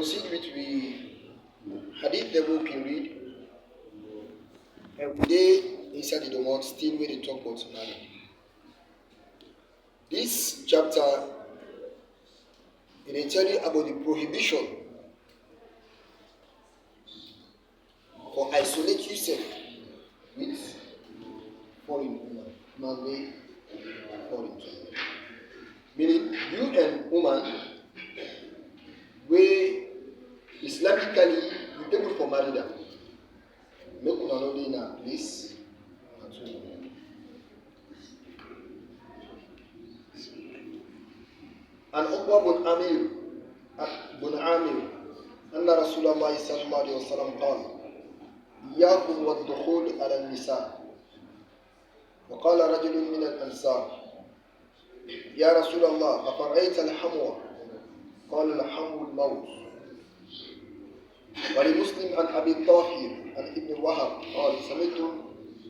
proceed with the hadith the book you read. Every day inside the month, still where they talk about marriage. This chapter, it tell you about the prohibition for isolate yourself with foreign woman. Man way foreign. Meaning you and woman where Islamically you able for marry them. Make una know dey in a place and so on. And Uqba bin Amir أن رسول الله صلى الله عليه وسلم قال إياكم والدخول على النساء وقال رجل من الأنصار يا رسول الله أفرأيت الحمو قال الحمو الموت. ولمسلم عن أبي الطاهر عن ابن وهب قال سمعت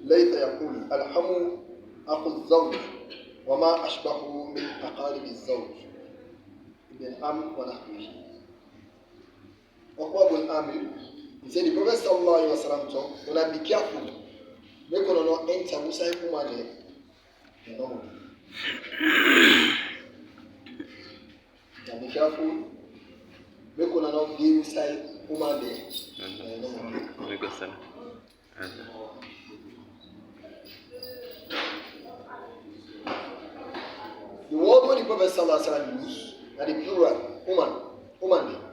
ليث يقول الحمو أخو الزوج وما أشبهه من أقارب الزوج ابن عم ونحوه. Uqba bin Amir, he said the Prophet sallallahu alaihi wasallam told, when I be careful, make one not enter inside woman there. No. Be careful, make one not be inside woman there. No. The word when the Prophet sallallahu alaihi wasallam used, and the plural, woman there.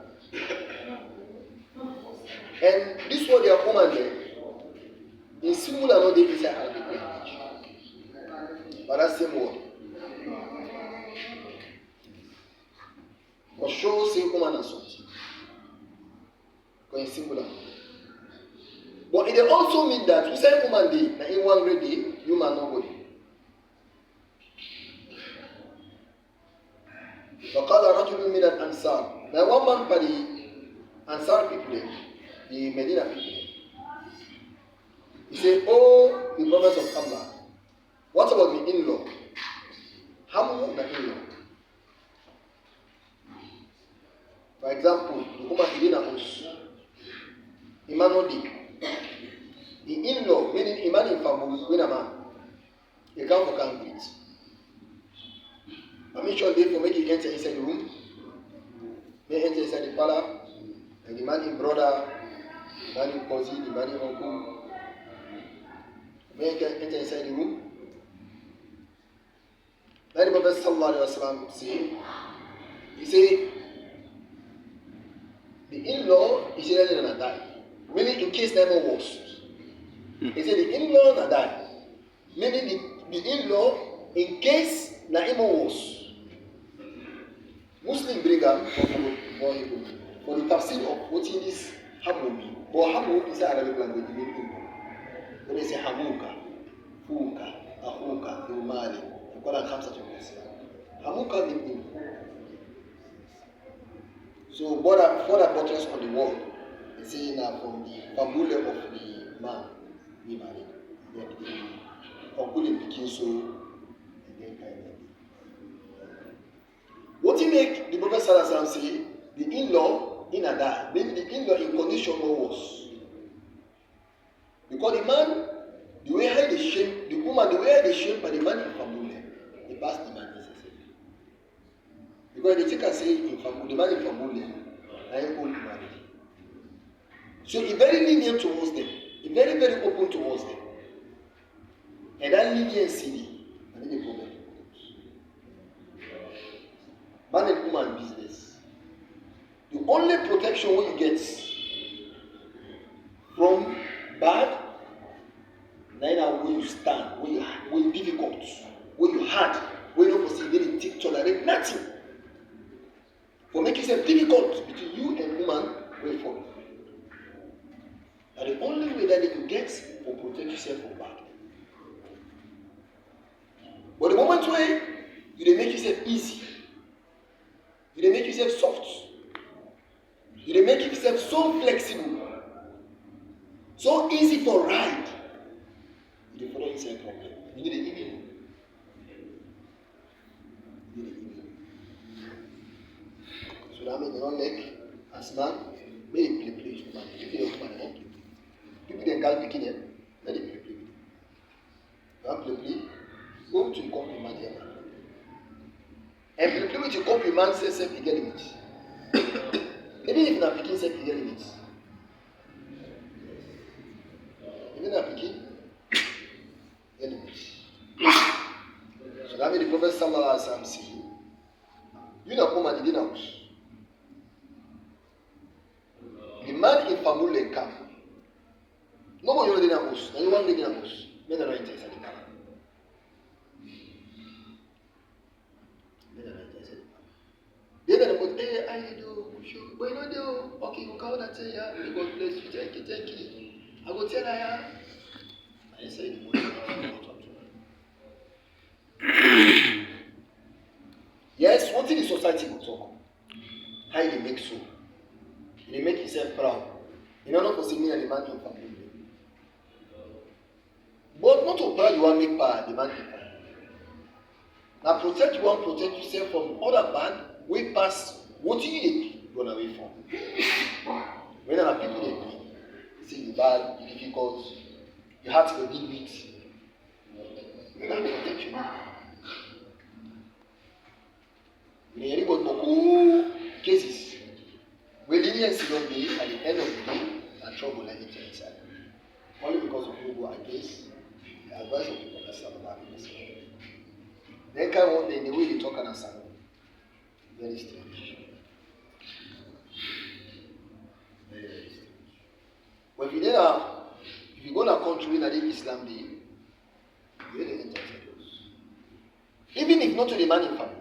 And this word they are woman there, in similar not they inside Arabic language. But that same word. For sure say woman and something. Because in singular. But it also mean that we say woman day, na in one great day, human nobody. فقال رجل من الأنصار. Now one man by the Ansar people there, the Medina people. He said, oh, the prophets of Allah, what about the in-law? Hamu na in-law. For example, the woman in a house, Imanodi, the in-law, meaning Iman in family, when a man, he can't for concrete. I make sure they for make it enter inside the room, may enter inside the parlor, and the man in brother, the man in cousin, the man in uncle, may enter inside the room. Then the Prophet sallallahu alaihi wasallam say, he say, the in-law is really gonna die. Meaning in case never was. He said the in-law na die. Meaning the in-law in case na imo was. Muslim bring am for the tafsir of what in this hamu mean. But hamu is an Arabic language meaning. When they say hamuka, fuka, akhuka, umali, you call it khamsa to this. Hamuka means so further buttress on the word, they say now from the family of the man we married. Then the uncle became so and then kind of. What he make the Prophet Sallallahu say, the in-law in a die, maybe the in-law in condition no worse. Because the man, the way how they shape, the woman, the way they shape by the man in family, they pass the man necessarily. Because they take and say in family, the man in family, I am old married. So he very lenient towards them. He very, very open towards them. And that leniency, and then the problem. Man and woman business. The only protection what you get from bad, now where you stand, where you difficult, where you hard, where you don't possibly take tolerate nothing. For make yourself difficult between you and woman, wait for it. And the only way that you get for protect yourself from bad. But the moment where you make yourself easy, you make yourself soft, you make yourself so flexible, so easy for ride, you follow yourself problem. You need an evil. So that means they don't make As man, may they play with woman. If they woman, they won't play. People they can't pick them, let them play. You want play? Go to the compliment here. And play with your compliment, say self you get limits. Even if you're not picking self you get limits. Even not picking, get limits. So that means the Prophet Sallallahu Alaihi Wasallam said, you know come and the house. The man in Famule camp. No more you know the house. Now you want the house. Men are not interested in that. Men are not interested in that. They don't know, hey, I do, but you know they okay, you come and say, yeah, God bless you, thank you. I go tell her, yeah. I say the money. Yes, one thing the society will talk. How they make so. They make himself proud. In order for me and the man in family. But not to proud you want to make power, the man in family. Now protect you want to protect yourself from other bad way past what you run away from. When there are people they say you bad, you difficult, you have to deal with. That protect you. In any cases, where leniency don't be at the end of the day, and trouble and it inside. Only because of you go against the advice of the Prophet Sallallahu Alaihi Wasallam. Then come on in the way they talk and answer. Very strange. Very strange. But if you go to a country that is Islam, you really enter those. Even if not to the man in family.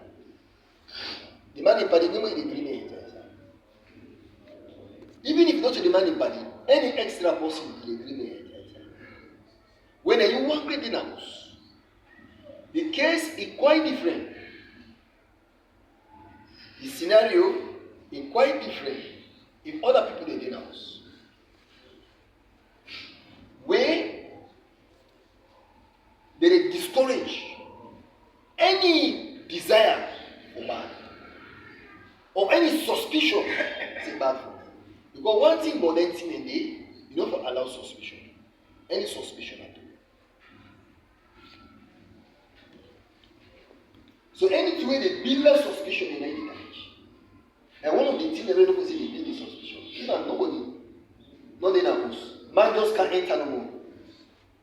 The man in party, no way they bring it. Even if not to the man in party, any extra person they bring it. When you work with the house, the case is quite different. The scenario is quite different if other people in the house. Where they discourage any desire for man or any suspicion, it's bad for me. Because one thing more than thing in day, you don't allow suspicion. Any suspicion at all. So any way they build a suspicion in any marriage. And one of the things they don't say they build the suspicion. Even nobody, not in a house. Man just can't enter no more.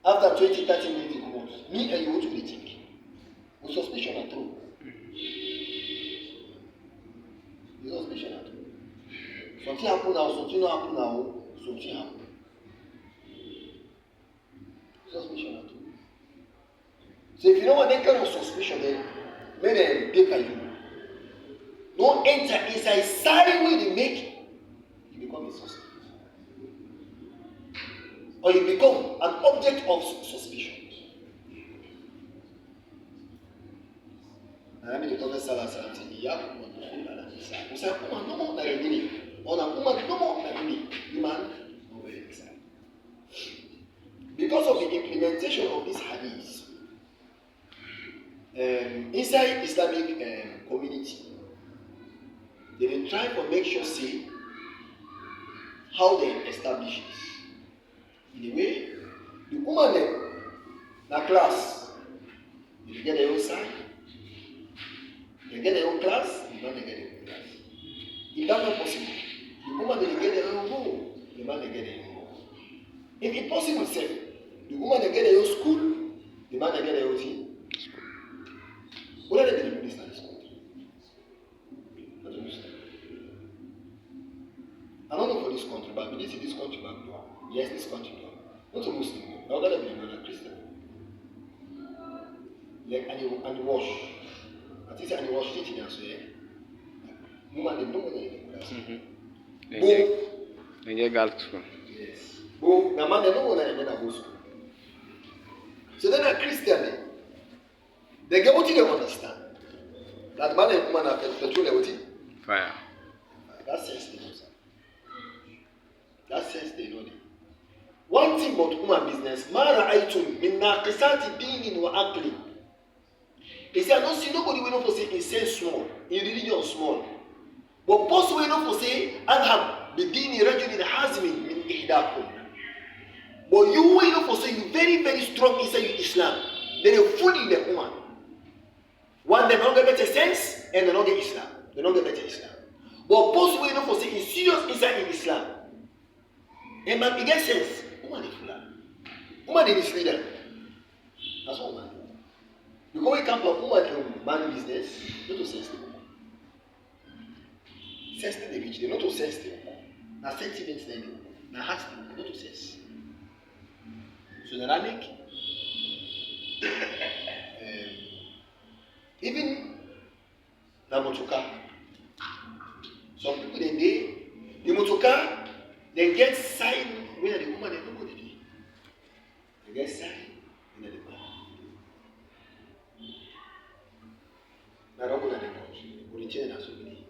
After 20, 30 minutes he comes. Me and you want to be think. No suspicion at all. No suspicion at all. Something happen now, something not happen now, something happen. Suspicion at all. So if you don't want that kind of suspicion, then make them take by you. Don't enter inside side way they make, you become a suspect. Or you become an object of suspicion. And I mean the Prophet Sallallahu Alaihi Wasallam said, "Ya woman, no say woman no more than a minute, or a woman no more than a minute, the man no very excited." Because of the implementation of this hadith inside Islamic community, they will try to make sure see how they establish this. In a way, the woman then, na class, they get their own side, they get their own class, the man they get their own class. If that's not possible, the woman they get their own role, the man they get their own role. If it's possible, say, the woman they get their own school, the man they get their own team. What are they doing this in this country? I don't understand. I don't know for this country, but I believe in this country, but yes, this country. Not a Muslim, not that a Christian. Like and wash. I think and wash teaching us here. Woman they don't know. Boom. They get girls school. Yes. Boom. The man they don't know school. So then a Christian they get what they understand. That man and woman are petrol what fire. That sense they know. That sense they know. One thing about human business, ma ra'aytum min naqisati dinin wa aqli. He said, I don't see nobody will not say in sense small, in religion small. But possibly not for say, Adham, بدين رجل حازم من إحداكم. But you will not for say you very, very strong inside your Islam. They are fully the woman. One, they don't get better sense, and they don't get Islam. They don't get better Islam. But possibly not for say is serious inside in Islam. And man, it get sense. Woman is full. Woman is leader. That's all man. Because we come from woman and man business, not to sense the woman. Sense the rich, they not to sense the woman. Now sentiments then, now heart, not to sense. So that I make even the motoka. Some people the motoka, they get sign when the woman they don't go to do. They get sign when the man. Now don't go to the country. Go to China so many.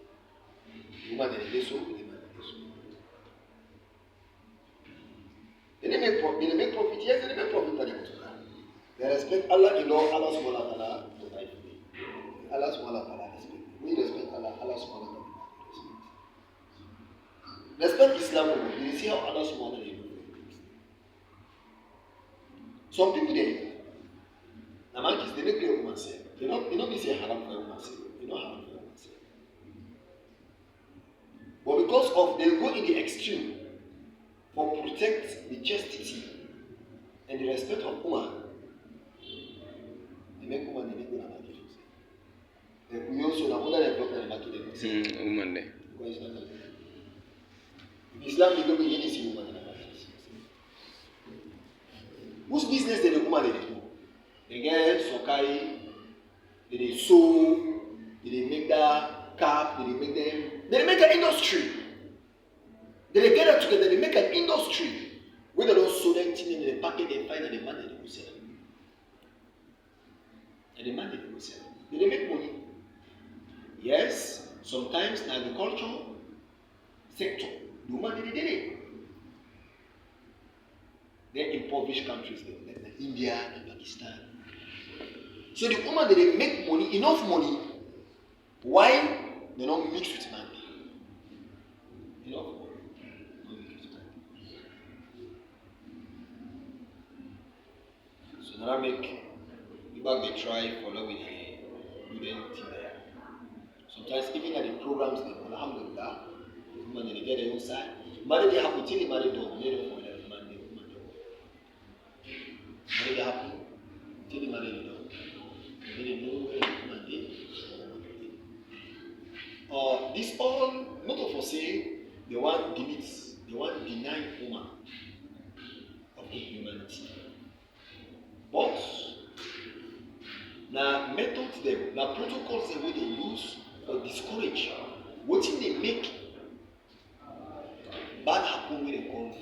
The woman they so, the man they so. They make profit. Yes, they make profit by the motoka. They respect Allah in law. Allah subhanahu wa ta'ala to die for me. Allah subhanahu wa ta'ala respect. We respect Allah. Allah subhanahu wa ta'ala. Respect Islam. You see how Allah subhanahu wa ta'ala. Some people they Namakis they make a woman say. They not say haram for a woman say. They not haram for a woman say. But because of they go in the extreme for protect the chastity and the respect of woman, they make woman they make woman like it. We also now other than the market they say. Woman there. Because it's not like that. In Islam, they don't begin to see woman in the market. Whose business did the woman they do? They get sokai, they sew, they make that cap, they make them. They make an industry. They get it together, they make an industry. Where they don't sew them things, they pack it, they find and they man they go sell. And the man they go sell. They make money. Yes, sometimes in agriculture sector, the woman they did it. They're impoverished countries like India and Pakistan. So the woman they make money, enough money, while they don't mix with man. Enough money. So now make the back they try follow with the student there. Sometimes even at the programs they alhamdulillah, women they get their own side. Marriage they happen till they marry dog, they don't follow the man they woman they marriage they happen till they marry the dog. They don't know where the woman they. This all not of us say they want deletes, they want deny woman of humanity. But now methods them, now protocols them wey they use or discourage wetin they make bad happen wey they call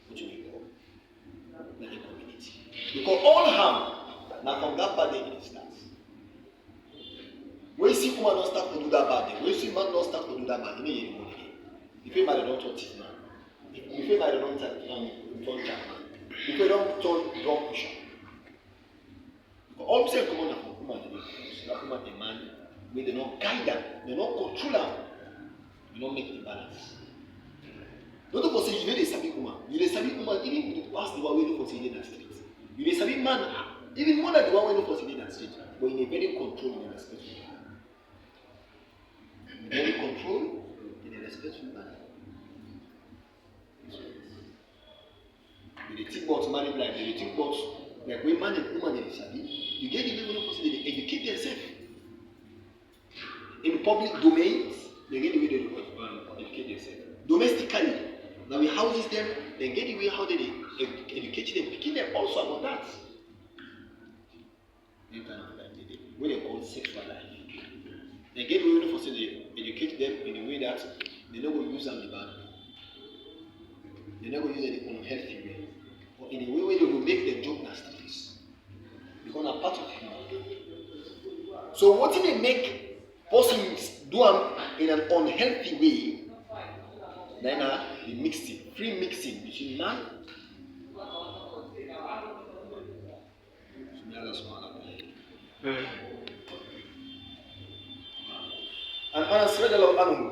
wetin we call na the community. Because all harm na from that bad day e dey start. When you see woman don start to do that bad thing, when you see man don start to do that bad thing, you no hear again. If you marry don turn thief man, if you marry don turn trap man, if you don turn drug pusher. But all say come on na from woman dey do, na woman dey man wey dey no guide am, dey no control am, dey no make the balance. No to for say you no dey sabi woman, you dey sabi woman even if you pass the one wey no for say you dey na street. You dey sabi man even more than the one wey no for say you dey na street, but in a very controlled and respectful manner. Very controlled in a respectful manner. You dey think about marriage life, you dey think about like when man and woman dey sabi, you get the way wey person dey educate themselves. In public domains, they get the way they educate themselves. Domestically, now we houses them, they get the way how they educate them, picking them also about that. What they call sexual life. They get the way for they educate them in a way that they don't go use them the bad way. They don't go use it in an unhealthy way. Or in a way where they will make their job nasty. Become a part of human. So what if they make persons do them in an unhealthy way? Then the mixing, free mixing between man and Anas radiallahu anhu,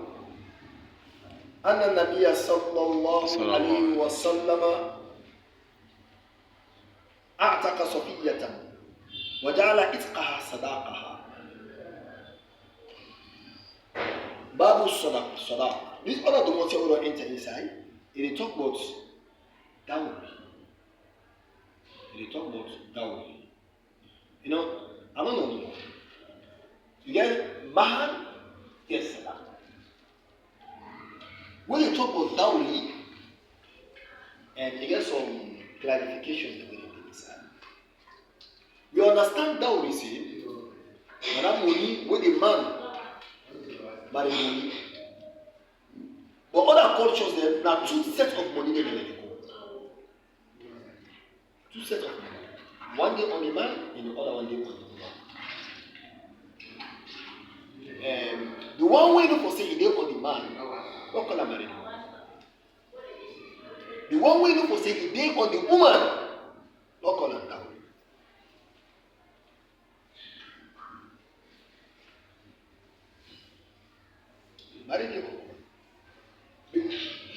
anna Nabiyya sallallahu alayhi wa sallam a'taqa Safiyyatan wa ja'ala itqaha sadaqaha. Babu sadaq. This other the ones we don't enter inside. They talk about dowry. They talk about dowry. You know, I don't know. You get mahar, yes, sadaq. When you talk about dowry, and you get some clarifications that we need to decide. We understand dowry, see, madam money when the man marry money. But other cultures, there are two sets of money they go. Two sets of money. One day on the man, and the other one day on the woman. The one way to say a day on the man, what call a married woman? The one way to say a day on the woman, what call a dowry? Married people.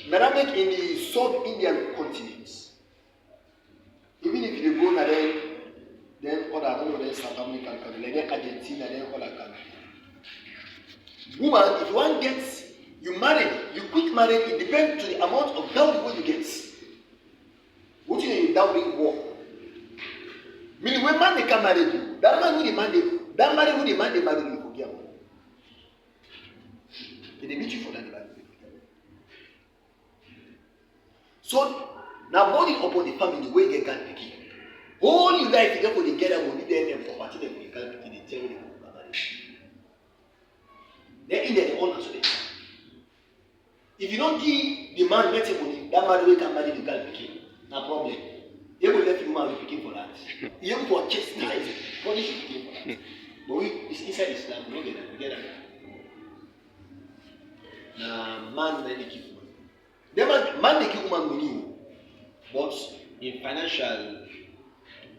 Meramic in the sub-Indian continents. Even if you go now, then other, I don't know, then South American country, then Argentina, then other country. Woman, if one gets, you marry, you quick marry, it depends to the amount of dowry what you get. What you need dowry war. Meaning when man they can marry you, that man who demand it, that marry who demand they marry you forget. They beat you for that. So now body upon the family where they can pick it. All you like to get for the get money then for party them they can pick it, they tell them about it. Then in their own answer. If you don't give the man better money, that man will can marry the girl pick it. No problem. He will let you marry picking for that. He will for chastise it. Punish you picking for that. But it's inside Islam, we don't get that. We get that. Now man then they keep money. The man they keep woman money, but in financial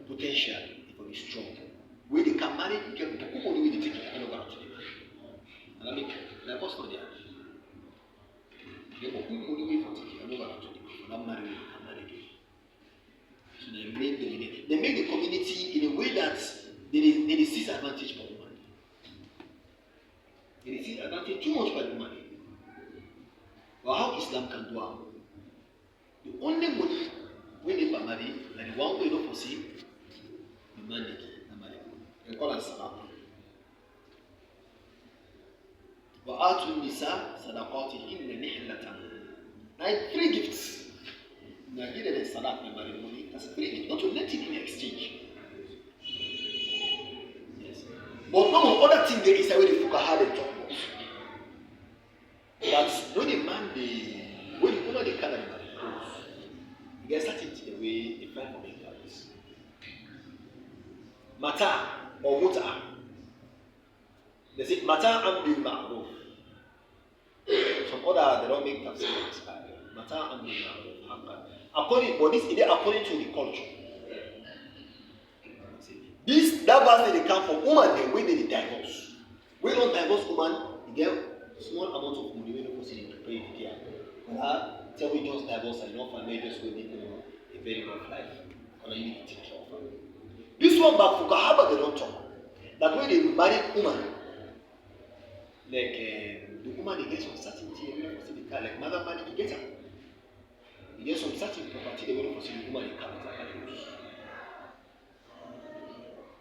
potential, it will be strong. Where they can marry, you can put money with the ticket and over to the man. And I make like us for the age. They will put money for ticket and over to the man. And I'm married, I'm married. So they make the community in a way that there is disadvantage for woman. There is disadvantage too much for the woman. But how Islam can do it? The only money when they marry, like the one way not foresee, the man they marry. They call it salam. وَآتُوا النِّسَاءَ صَدَقَاتِهِنَّ نِحْلَةً. Now 3 gifts. Now give them a sadaq and marry money. That's 3 gifts. Not to let it in exchange. Yes. But no other thing there is a way the fuqaha they talk about. That's when the man when the woman they can't marry, you get certain the way they find for making marriages. Mata or muta. They say mata and bil ma'ruf. Some other they don't make tafsir. Mata and bil ma'ruf. According, but this is according to the culture. That verse they come from woman they when they divorce. When don't divorce woman, you get small amount of money when you proceed to pay the care. Tell me just divorce and not family just go live a very rough life. And you need to take care of her. This one back for Kahaba they don't talk. That when they marry woman, like the woman they get some certainty when you proceed the car, like mother money you get her. You get some certain property when you proceed the woman they come with her.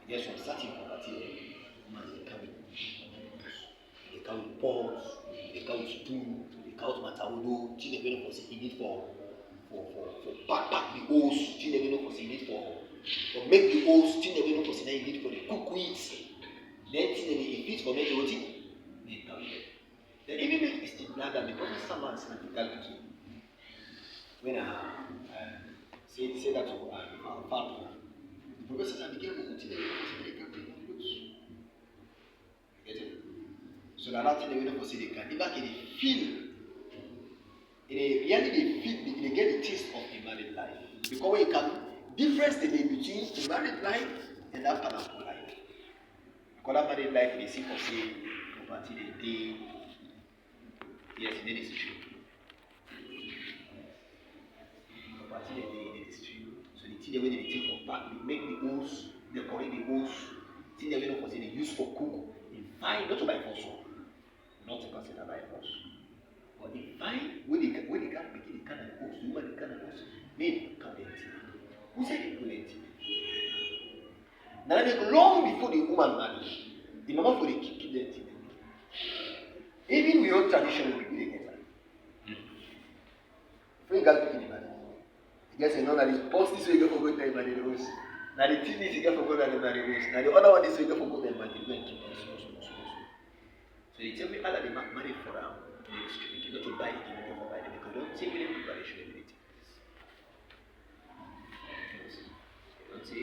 You get some certain property woman they come with. They come with pots, they come with spoon, they come with mataudo, things they don't foresee need for backpack the hose, things they don't foresee need for make the hose, things they don't foresee need for the cook with. Then things they fit for make the roti, they come with. They even make istidlal that because someone is not calculating. When say that to our partner, the professors are beginning to say get it? So that nothing they will foresee they can. If they feel, in a reality they feel, they get the taste of a married life. Because when you can difference the between the married life and that parental life. Because that married life they see for say property they Yes, in the street. Property in the street. So the thing when they take for back, they make the holes, decorate the holes. Thing they don't consider use for cook. In fine, not to buy force. Not to consider by force. But in fine, when they can't begin the kind of holes, the woman the kind of holes, men can't empty. Who said they could empty? Now, long before the woman married, the mama for the keep them thing. Even with your traditional people, they get married. When you guys begin the marriage, you guys say, no, that is post this way, you go for good marry the rose. Now the thing is, you get for good and marry rose. Now the other one is, you get for good and marry the rose. So they tell me, Allah, they marry for them. You got to buy it, you got to buy it, because they don't take any preparation every day. Don't say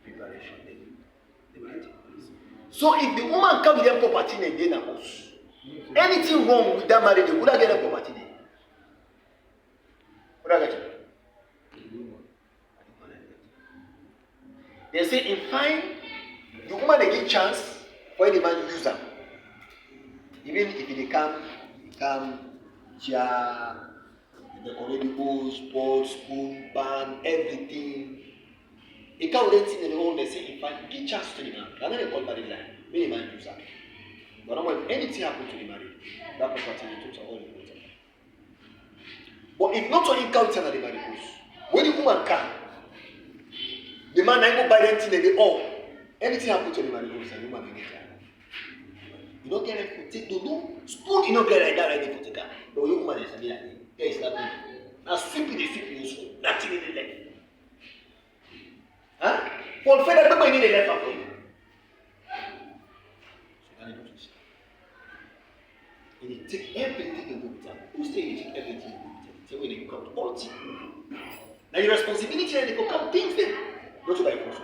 preparation every day. So if the woman come with them property in the house, anything wrong with that marriage, they would have get them property there. Would have get it? They say in fine, the woman they give chance for the man use them. Even if they come chair, decorate the bowls, pot, spoon, pan, everything. They can't let in the home, they say in fact, give chance to the man. And then they call marriage line. May the man use that. But not when anything happens to the marriage, that property will total all important. But if not to encounter the marriage goes, when the woman can, the man ain't go buy anything they all. Anything happens to the marriage goes, and the woman will get that. You don't get it for take no spoon, you don't get like that right for take that. But your woman is a like there is nothing. Now simply useful, nothing in the leg. Huh? For further people you need a left for you. So can you do this? And you take everything and go with them. Who say you take everything and go with them? Say when you come to all things. Now your responsibility and they will come things then. Not to buy force.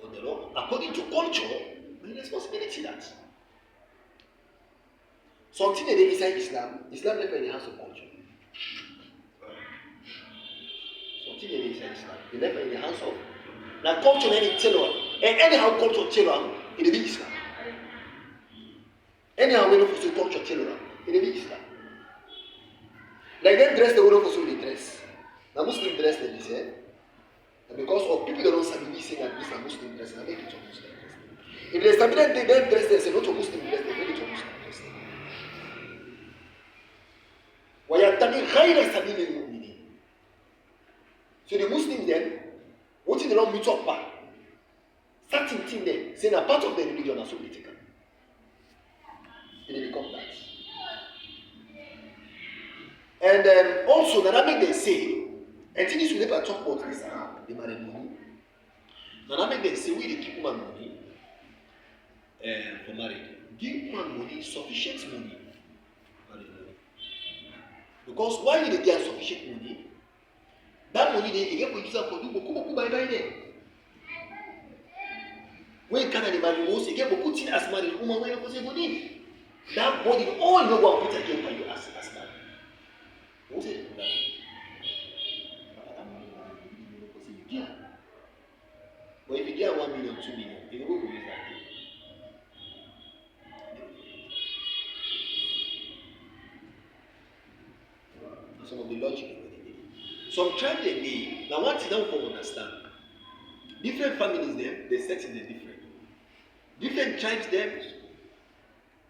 But the law, according to culture, my responsibility that. Something that they inside Islam left in the hands of culture. Something that they inside Islam, they left in the hands of. Now culture any tell and anyhow culture tell it will be Islam. Anyhow we don't for culture tell it will be Islam. Like them dress the way for so they dress. Now Muslim dress like this, and because of people that don't sabi saying that this is Muslim dress, and make it a Muslim dress. If they sabi that they dress, they say not a Muslim dress, they make it a Muslim dress. وَيَتَّبِعْ غَيْرَ سَبِيلِ الْمُؤْمِنِينَ. So the Muslims then, what if they don't meet up back? Certain thing there, saying a part of the religion are so critical. And they become that. And also, the Arabic they say, and things we never talk about this, the married money. The Arabic they say, we keep woman money for marriage. Give woman money, sufficient money. Because why did they get sufficient money? That money they get for yourself for do beaucoup buy there. When Canada marry was, you get beaucoup thing as married woman when you put money. That body all you go and put again for you as married. What is it? But if you get 1 million, 2 million, you go use that. Some of the logic. Some tribes they be, now one thing that we understand. Different families them, they set in a different. Different tribes them,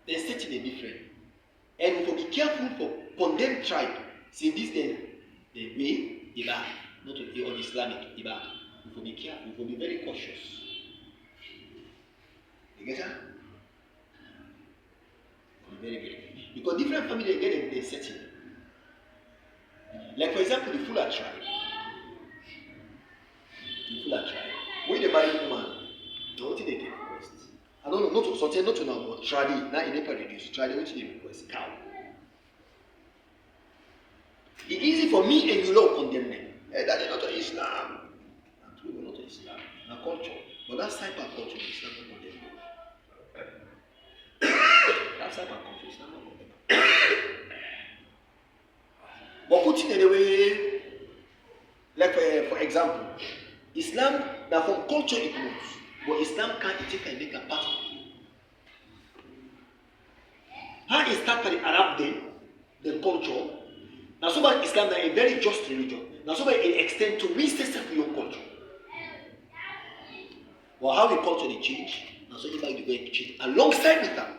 they set in a different. And we will be careful for them tribe. See this then, the way Iba, not on Islamic Iba. We will be careful, we will be very cautious. You get that? Be very, very careful. Because different families they get their setting. Like for example, the Fuller tribe. The Fuller tribe. When they marry a woman, now what did they request? I don't know, not to know, but tradi, now in Nepal reduce. Tradi, what did they request? Cow. It's easy for me and you know condemn them. Hey, that is not to Islam. And we not to Islam. Now culture. But that type of culture, Islam not condemn them. That type of culture, Islam not condemn them. But put it in a way, like for example, Islam, now from culture it moves, but Islam can't take and make a part of it. How is start by the Arab then, the culture? Now so much Islam is a very just religion. Now so much it extends to we say your culture. Well, how we culture they change, now so everybody going to change alongside with that.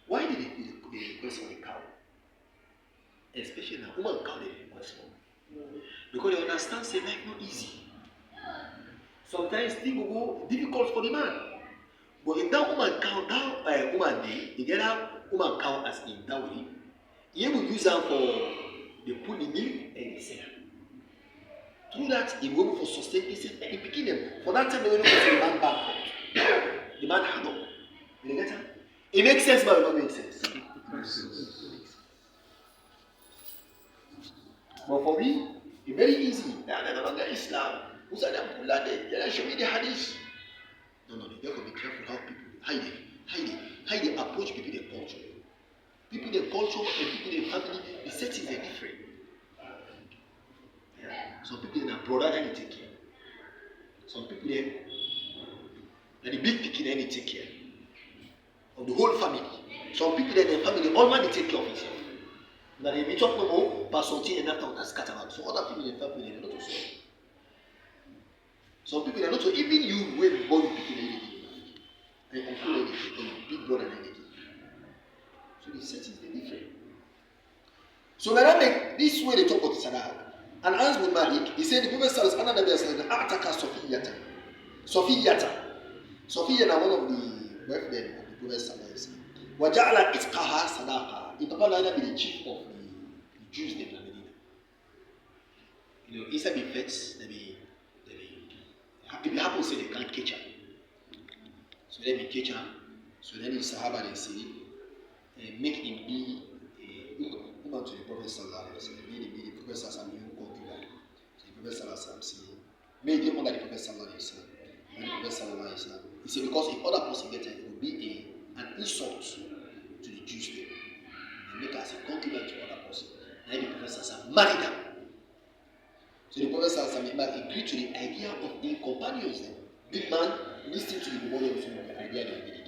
Why did they request for the cow? Especially now, woman cow they request for. Because they understand say life not easy. Sometimes things will go difficult for the man. But if that woman cow, that woman they get that woman cow as in dowry, he will use them for the put the milk and the sell. Through that, he will go for sustain himself and he picking them. For that time, they will not go to the man back. The man had up. You get it? It makes sense, but it don't make sense. But for me, it's very easy. They are no longer Islam. Who said them pull that day? They show me the hadith. No, you have to be careful how people how they approach people in culture. People in culture and people in family, the settings are different. Yeah. Some people in a brother they take care. Some people there, the big picking they take care of the whole family. Some people in their family, all man they take care of himself. Now they may talk no more, but something and after that scatter out. So other people in the family they not to solve. Some people are not so even you when born picking anything. And uncle anything, and big brother anything. So the settings are different. So when I make this way they talk about Sadaq. And Anas bin Malik, he said the Prophet sallallahu alaihi wasallam said, "Ataka Sofiyata." Sofiyata is one of the brethren of the Prophet sallallahu alaihi wasallam. Waja'ala itqaha sadaqa. It apparently be the chief of the Jews in Medina. You know, inside the feds, if it happens, say they can't catch her. So then they catch her. So then the Sahaba they say, make him be a woman to the Prophet sallallahu alaihi wasallam. Made the Prophet sallallahu alaihi wasallam. So the Prophet sallallahu alaihi wasallam say, made him under the Prophet sallallahu alaihi wasallam. And the Prophet sallallahu alaihi wasallam, he said because if other person get it, it will be an insult to the Jews there. They make us a concubine to other person. Now the Prophet sallallahu alaihi wasallam married them. So the Prophet sallallahu alaihi wasallam agreed to the idea of being companions then. Big man listening to the woman of the idea they made.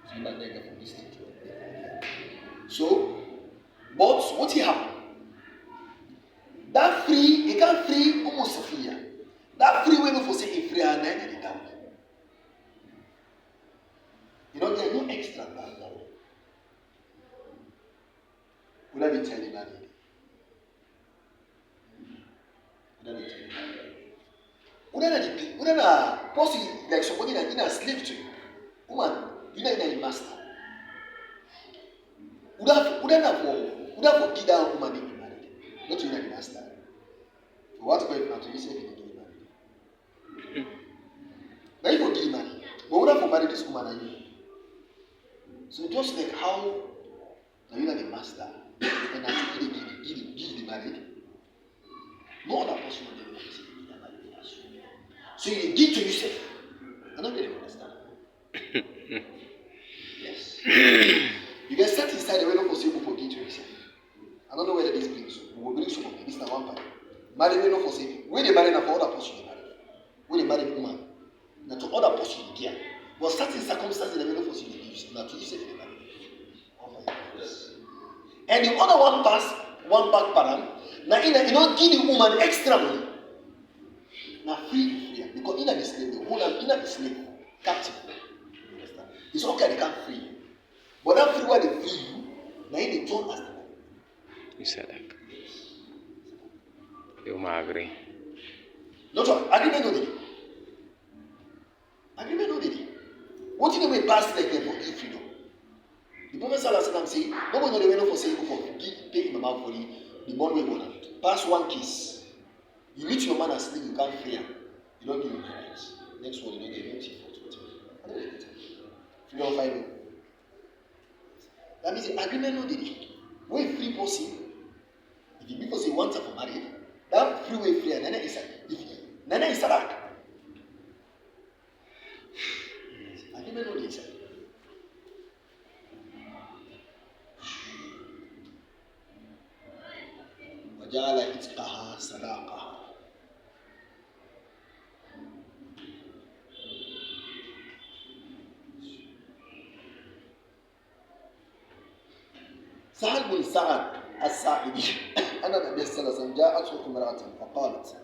So the man never from listening to it. So, but what he happened? That free, he can't free almost Sophia. That free way for say a free and then the down. You know, there's no extra than that. Would I be telling that? Would I possibly like somebody that in a slave to you? Woman, you know in a master. Would I forgive that woman if you married? Not to you in a master. But what about if you say if you get married? Now you forgive married. But would I for marry this woman and you? So just like how you are the master and actually give the marriage. No other person will ever say that marriage. So you give to yourself. I don't really understand. Yes. You get set inside the way of possible for give to yourself. I don't know whether this brings you. We will bring some of it. This is one part. Marry way not for say. When they marry now for other person they marry. When they marry woman, now to other person they care. But certain circumstances they will not for say they give. Now to yourself they marry. And the other one back param. Now you don't give the woman extra money. Now free because in a slave, the woman in a slave, captive. You understand? It's okay they can't free you. But that free where they free you, now they turn as the money. You said that. You might agree. Not all. Agreement no dey. Agreement no dey. What you may pass like them for give freedom. The Prophet sallallahu alaihi wasallam say, nobody know the way no for say go for pay him amount for the money we go now. Pass one case. You meet your man asleep, you can't free him. You don't give him rights. Next one, you don't give him anything for it. If you don't find him. That means the agreement no dey. When free person, if the people say want for married, that free way free and Nana is Sadak. Agreement no dey inside. Wajala itqaha sadaqaha. سهل بن سعد الساعدي أن النبي صلى الله عليه وسلم جاءته امرأة فقالت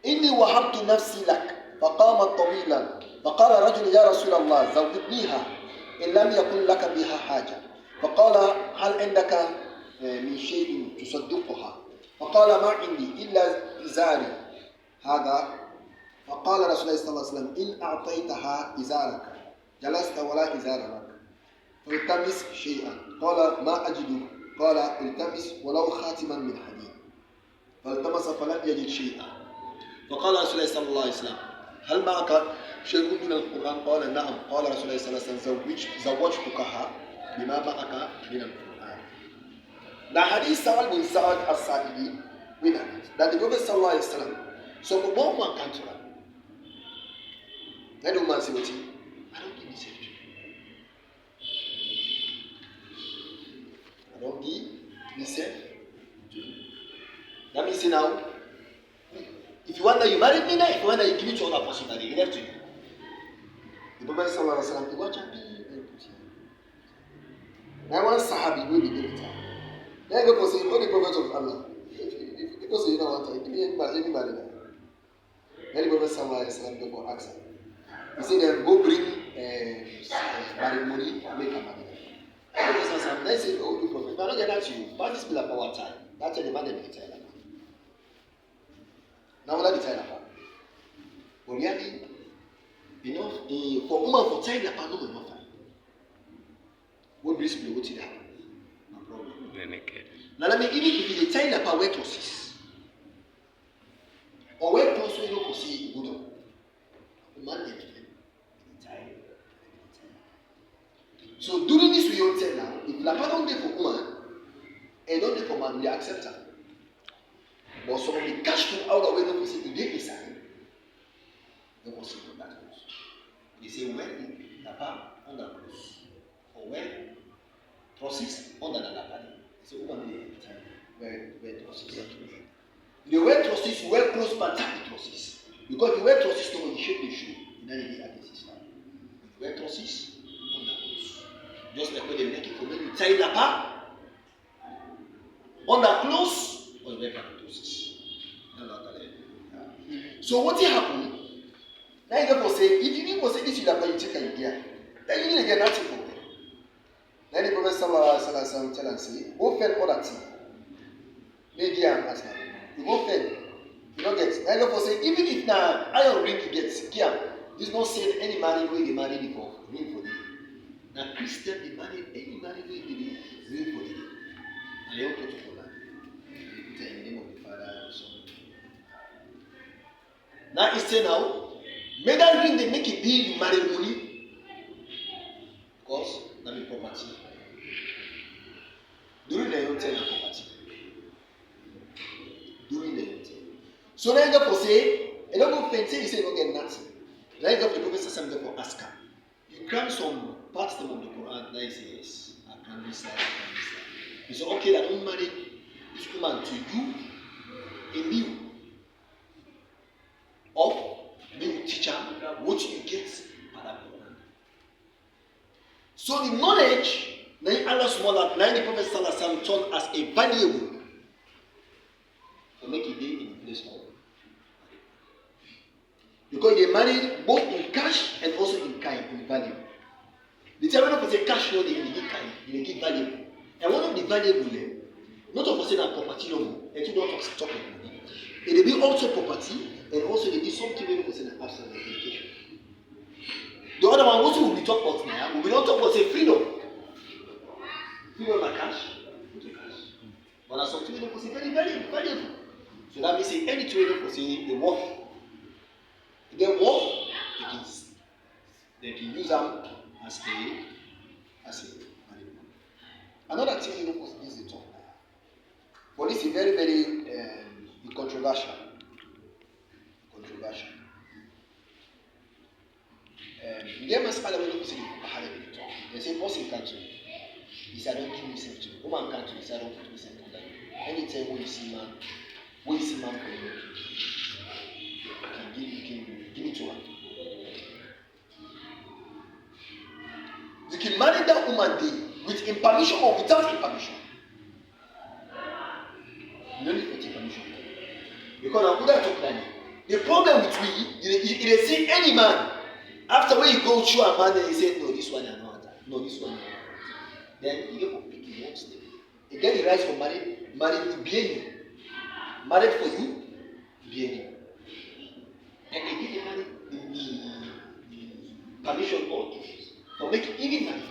إني وهبت نفسي لك فقام طويلا فقال رجل يا رسول الله زوجنيها إن لم يكن لك بها حاجة فقال هل عندك من شيء تصدقها فقال ما عندي إلا إزاري هذا فقال رسول الله صلى الله عليه وسلم إن أعطيتها إزارك جلست ولا إزار لك فالتمس شيئا قال ما أجد قال التمس ولو خاتما من حديد فالتمس فلم يجد شيئا فقال رسول الله صلى الله عليه وسلم هل معك شيء من القرآن قال نعم قال رسول الله صلى الله عليه وسلم زوجتكها بما معك من القرآن. The hadith Sa'al bin Sa'ad as-Sa'idi with that the Prophet sallallahu alaihi wasallam so one man can to her. Let the woman say what he I don't give myself to you. I don't give myself to you. That means now if you want that you marry me now, if you want that you give it to another person that they left to you. The Prophet sallallahu alaihi wasallam he watch and be now one sahabi will be given time. Then go say, oh the Prophet of Allah. Because you don't want to give me anybody now. Then the Prophet sallallahu alaihi wasallam go for ask him. He said then go bring money and make a money. The Prophet sallallahu alaihi wasallam then said, oh the Prophet, if I don't get that to you, but this bill about time. That's the man that tell him. Now let me tell you. But really, enough for woman for time la no enough. What brings me what did happen? No problem. Now let me even if it's a time la wear clothes. Or wear clothes so you don't see good. Man dey time. So during this we don't tell now, if la don't dey for woman and don't dey for man, we accept her. But some of the cash flow out of way don't see the day inside. They will see that clothes. They say when la under clothes. Or wear trusses under the body. So woman wear trusses. If you wear trusses, you wear clothes but tap the trusses. Because if you wear trusses, so when you shape the shoe, then you get against Islam. If you wear trusses, under clothes. Just like when they make it for men, you tie lapa under clothes or you wear trusses. So what happened? Now you go say, if you need to say this, you have to take a gear. Then you need to get nothing for it. Then the Prophet sallallahu alaihi wasallam tell and say, go fell all that thing. Maybe I'm asking. You go fell. You don't get. Then the say, even if now iron ring you get, gear, this not saying any married way they married before, ring for them. Now Christian they married any married way they ring for them. And they don't put it for that. They put it in the name of the Father and the Son. Now it's say now, may that ring they make it be you marry money. Because that be property. During the young tenant property. During the young tenant. So now you go for say, you don't go fancy, you say you don't get nothing. Now you go for the Prophet sallallahu for ask her. You cram some parts of the Quran, now you say yes, I can this side, I can this side. You say okay, that don't marry this woman to you in lieu of being teacher, what you get at that Quran. So the knowledge, now Allah smaller, now the Prophet sallallahu alaihi wasallam turned as a valuable to make it be in place of. Because they married both in cash and also in kind, in value. The term of say cash no, they give kind, they give value. And one of the valuable, not of say that property no more, and you don't talk about money. It will be also property, and also they be something we say that absolute education. The other one, what we will be talking about now, we will not talk about say freedom. Freedom by cash, not cash. But that's something we say very, very valuable. So that means say any trader for say the worth. They worth, they can use them as a valuable. Another thing you know is the talk. But this is very, very controversial. They must follow when you say they say most in country. He said, I don't give myself to you. Woman country, he said, I don't put myself to that. Anytime when you see man for you, give it to her. Zikiri with permission or without a permission. You don't need to take permission. Because I'm going to talk about it. The problem with me, you see any man, after when you go through a man, and he say, no, this one I know that. No, this one I know that. Then you get for picking one step. You get the rights for married to be you. Married for you, be you. And they give the man the permission or gifts for making even marriage.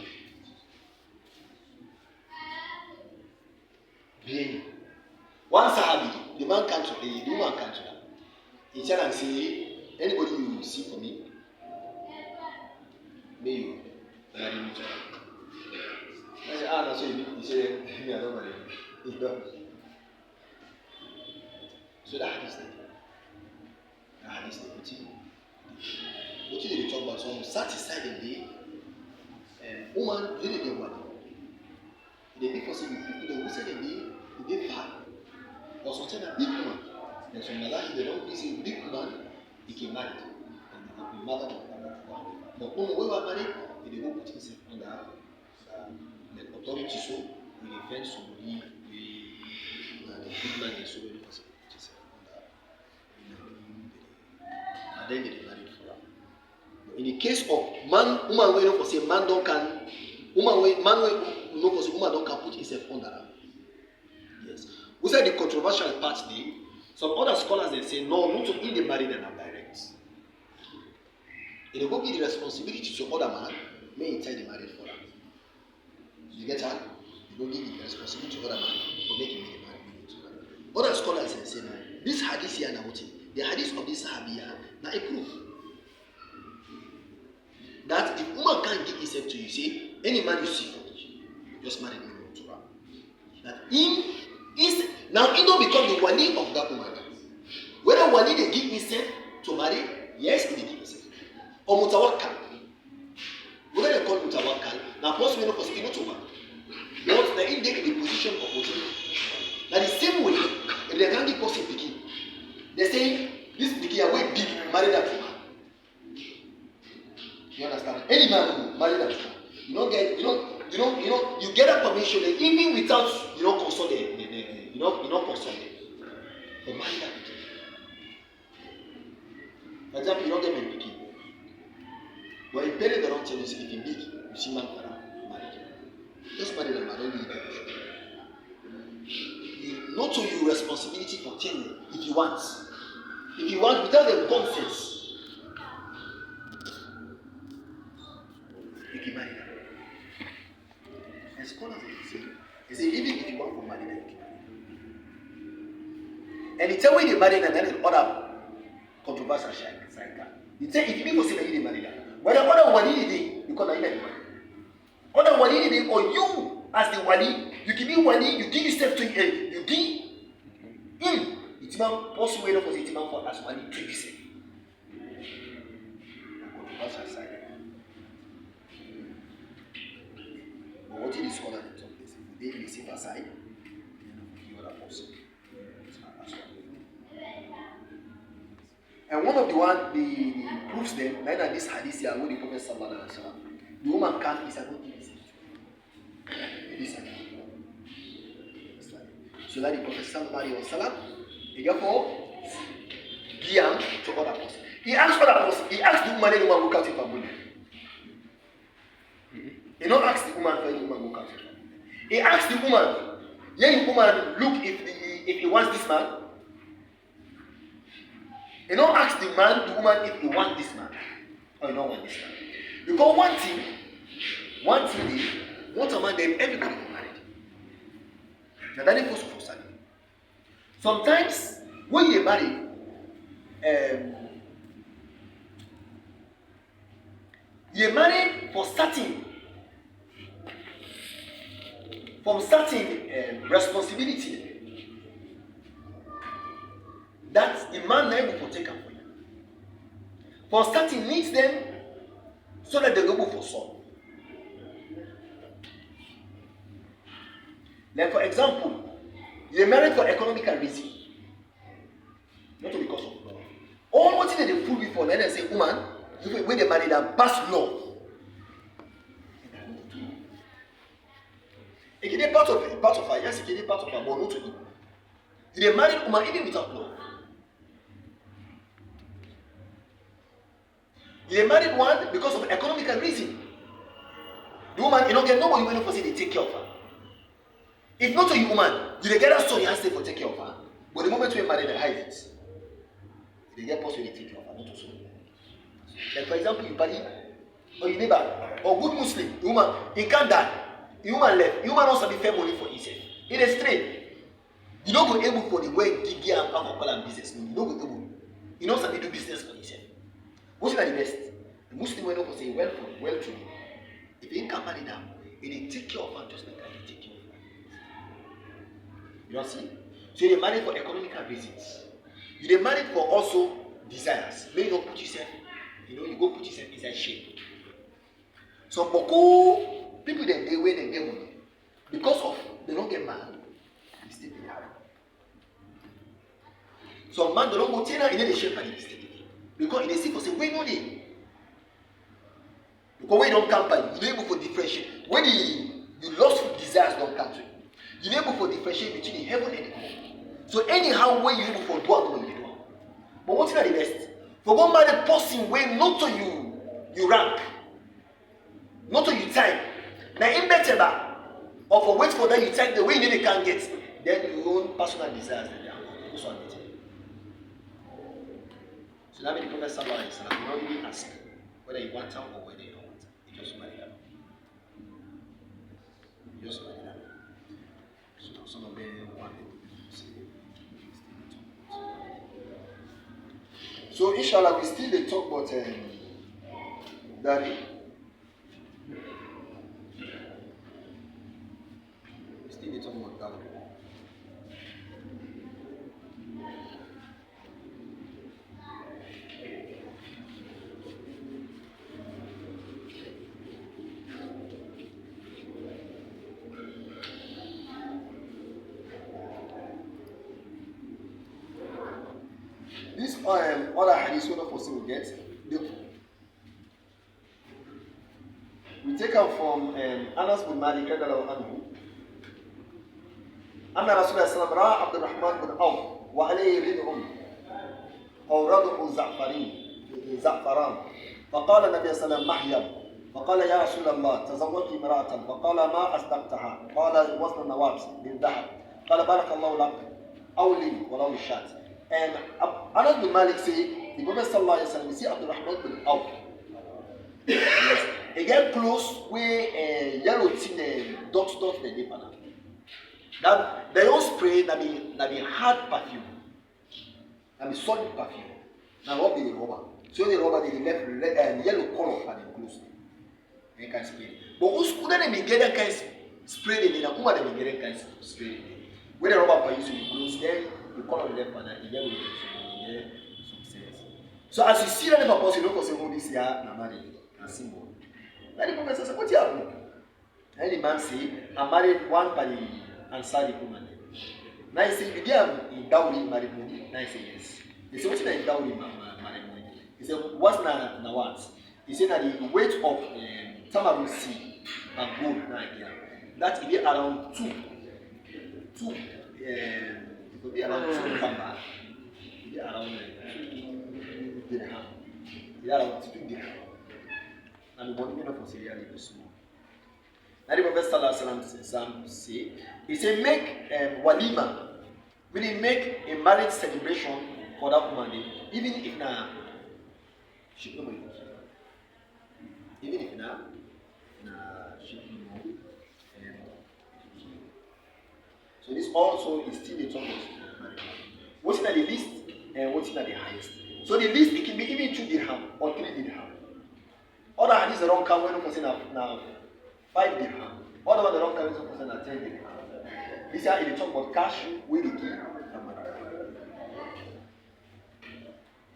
Be you. One Sahabi, the man can't the woman can't do that. He tell and say, anybody you see for me, may you marry me to her. I said, no, so he said, me, I don't marry you. He does. So that hadith what did they talk about? So satisfied in the woman really did what? They big person people they who said they did far. Or something a big woman. And so Malachi they don't see a big woman, he can marry. And they will be mother of but when we were married, they will put himself under the authority so we defend somebody the big man is so very possible. And then they married for her. In the case of man, woman wey no for say man don't can, man wey no for say woman don't can put himself under her. Yes. We said the controversial part there. Some other scholars they say no, not to in the married and direct. It will give the responsibility to other man, may he tell the married for her. You get her? You will give the responsibility to other man for making the married to her. Other scholars they say no, this hadith here now the hadith of this Sahabiya now a proof that if woman can't give himself to you, say any man you see for you, just marry him to her. That him is now he don't become the wali of that woman. Whether wali they give himself to marry, yes, he give himself. Or mutawakkal. Whether they call mutawakkal, now possibly not possible not to work. But now if they in the position of voting, now the same way, if they can't give person picking. They say this pikin are way big, marry that woman. You understand? Any man who marry that woman, you get that permission even without consult consult them. But marry that pikin. For example, you don't get married pikin. But if parents don't tell you say if you big, you see man for marry him. Just marry them, I don't need permission. Not to you responsibility for telling if you want. If you want without the conscience, you can marry them. And scholars they say even if you want to marry them, you can marry them. And the time when they marry them, then there's other controversial shine. You say if you people say that you marry them, whether other wali they because you marry. Other wali they or you as the wali, you give me wali, you give yourself to him, you give him. It's not possible enough for it for as money to be safe. But what is scholar in some places? They in the safer side, the other person. And one of the proofs them, like that this hadith here, when the Prophet sallallahu alaihi wasallam, the woman can't is a good thing. So that the Prophet sallallahu alaihi wasallam. Therefore, Giam to other person. He asked the woman, any woman look out if I'm good. He not ask the woman for any woman look out. He asked the woman, any woman look if he wants this man. He not ask the woman if he wants this man or he don't want this man. Because one thing is, what a man then everybody is married. Now that is for study. Sometimes when you marry, you marry for certain responsibility that the man never will take up for you. For certain needs them so that they go for son. Like for example, you are married for economical reason, not because of love. All what they fool before, then they say, woman, when they marry them, pass law. part of her, yes, it is part of her, but not to him. He married woman even without love. He married one because of economical reason. The woman, you don't get nobody waiting for say they take care of her. If not to you, woman, you get a son you have to take care of her. But the moment you marry, they hide it. They get person they take care of her, not to son. Like for example, you buddy or your neighbor or good Muslim, the woman, he can't die. The woman left. The woman also be fair money for himself. It is straight. You don't go able for the way gigi and alcohol and business. You don't go able. You know somebody do business for himself. What's the best? The Muslim will not say well to you. If he can't marry them, he take care of her just like he take care of her. You don't see? So they marry for economical reasons. You they marry for also desires. May you not put yourself, you go put yourself inside shape. So Boko people they wait they get money. Because of they don't get married, they stay in the house. So man don't go tell her in the shape and they stay. Because in the city say, wait no day. Because when you don't come by, you're able to differentiate. When the lustful desires don't come to you, you're able to differentiate between the heaven and the earth. So anyhow, when you're able to do what you do. But what's not the best? For one married person, when not to you rank, not to you time. Now in better or for wait for that you time the way you can't get, then your own personal desires. So that many Prophet Sallallahu Alaihi Wasallam will not really ask whether you want her or whether you don't want her. You just marry her. You just marry her. So some of them want to say. So inshallah we still dey talk about daddy. We still dey talk about daddy. This other hadith one of us will get. We take out from Anas bin Malik radhiyallahu anhu. Anna Rasulullah sallallahu alaihi wasallam ra'a Abdurrahman bin Auf wa alayhi rid'un aw rad'u za'faran. فقال النبي صلى الله عليه وسلم محيم فقال يا رسول الله تزوجت امرأة فقال ما أصدقتها قال وزن النوابس بالذهب قال بارك الله لك أو لي ولو الشاة. And Anas bin Malik say, the Prophet Sallallahu Alaihi Wasallam, see Abdurrahman bin Auf. Yes. He get close where yellow tin dot the nipana. That they all spray that be hard perfume, that be solid perfume. Now what be the rubber? So the rubber they left yellow color for the close. They can spray. But who's could they be getting kind spray the na kuma they be getting kind spray. When the rubber used to be close, then the color left and the yellow success. So as you see that the purpose, you don't say, oh, this year, na married, a symbol. Then the Prophet says, what do you have? And the man say, I married one by the Ansari woman. Now he say, you did dowry married money? Now he say, yes. He said, what's the dowry married money? He said, what's na what? He said that the weight of tamarind seed and gold now here, that will be around two. It will be around 2 kamba. It will be around 2 dirham. It will be around 2 dirham. And the body of Syria is small. Now the Prophet Sallallahu Alaihi Wasallam say, he said, make walima, meaning make a marriage celebration for that woman, even if na she no more. Even if na she no more. So this also is still the top of marriage. What's in the least and what's in the highest? So the least it can be even 2 dirham or 3 dirham. Other hadiths don't come when you say now 5 dirham. Other one don't come when you say now 10 dirham. This is the talk about cash with the key.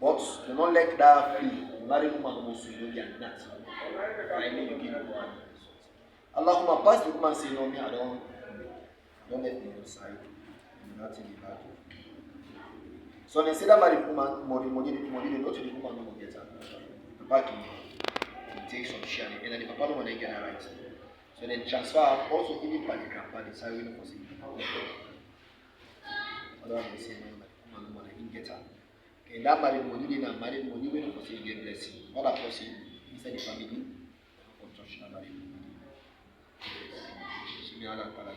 But you don't let that free. Marry woman also you don't get that. I mean you give one. Allahumma pass the woman say no me I don't let me outside. Nothing bad. So they say that married woman money they not the woman no get her. Back in take some share and the papa no want to get her right. So So then transfer also even by the grandpa, the salary no possible. Otherwise they say no, man, I didn't get her. Okay, that married money, then a married money, when you possible get blessing. Other person inside the family, construction married. So me Allah Ta'ala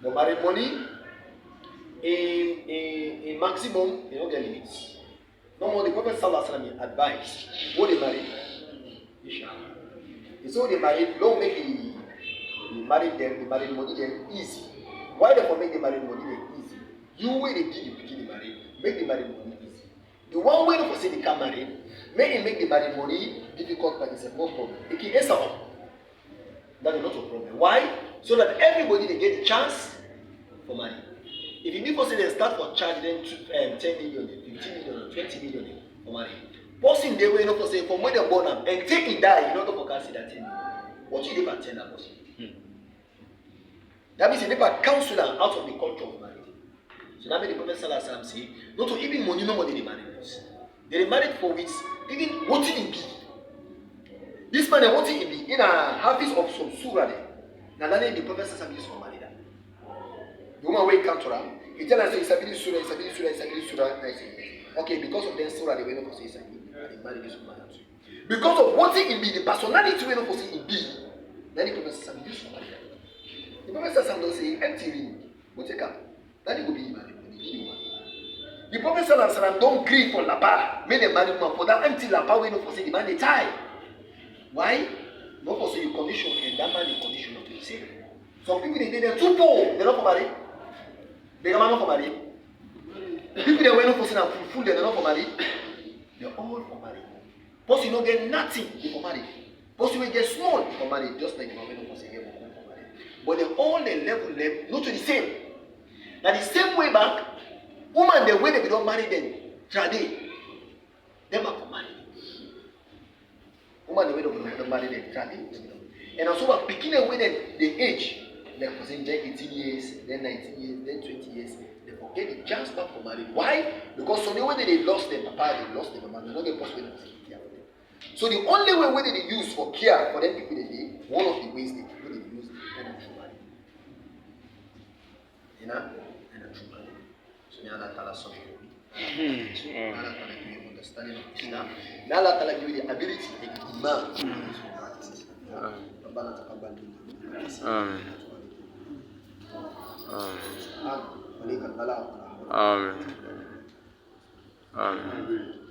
the married money in maximum, you don't get limits. No more the Prophet Sallallahu Alaihi Wasallam advised what they marry. So they married, don't make the married money then easy. Why they make the married money then easy? You way they give the married, make the married money easy. The one way for say they can marry, make the married money difficult, but it's a no problem. It can answer up. That is not a problem. Why? So that everybody they get the chance for money. If you need to say they start for charge then 10 million, 15 million, 20 million for money. Person they way not for say from when they born up and take it die, you don't go for consider 10 million. What you give at 10 person? That means you never counselor out of the culture of marriage. So that made the Prophet Sallallahu Alaihi Wasallam say, not to even money, no money they marry. They married for which even what it be. This man what it be in a harvest of some surah there. Now that the Prophet Sallallahu Alaihi Wasallam used for marry that. The woman will come to her. He tell her say it's a bit surah, it's a bit surah, it's a bit surah. I say, okay, because of them surah they went up for say it's a bit. They married this woman too. Because of what it be, the personality went up for say it be. Then the Prophet Sallallahu Alaihi Wasallam used for marry that. The Prophet Sallallahu Alaihi Wasallam don't say empty ring. What take up? That it will be married. The Prophet Sallallahu Alaihi Wasallam don't grieve for lapa. Make the married man for that empty lapa we no for say the man they tie. Why? Not for say you condition and that man the condition of the same. Some people they're too poor. They're not for married. They are not for married. People they were not for saying full. They're not for married. They're all for married. Plus you don't get nothing for married. Plus you will get small for married. Just like the man for saying here for married. But they all the level not to the same. Now the same way back. Woman, the way they don't marry them, trade. Them are for married. Woman, the way they don't marry them, trade. And also, picking away the age, like for saying 18 years, then 19 years, then 20 years, they forget the chance back for marriage. Why? Because so the way they lost their papa, they lost their mama, they don't get possible to take care of them. So the only way they use for care for them people they did, one of the ways they use and a true marriage. You know? And a true marriage. May Allah Ta'ala solve you. May Allah Ta'ala give you understanding of Islam. May Allah Ta'ala give you the ability to take iman to practice. ربنا تقبل منا. آمين. آمين. آمين.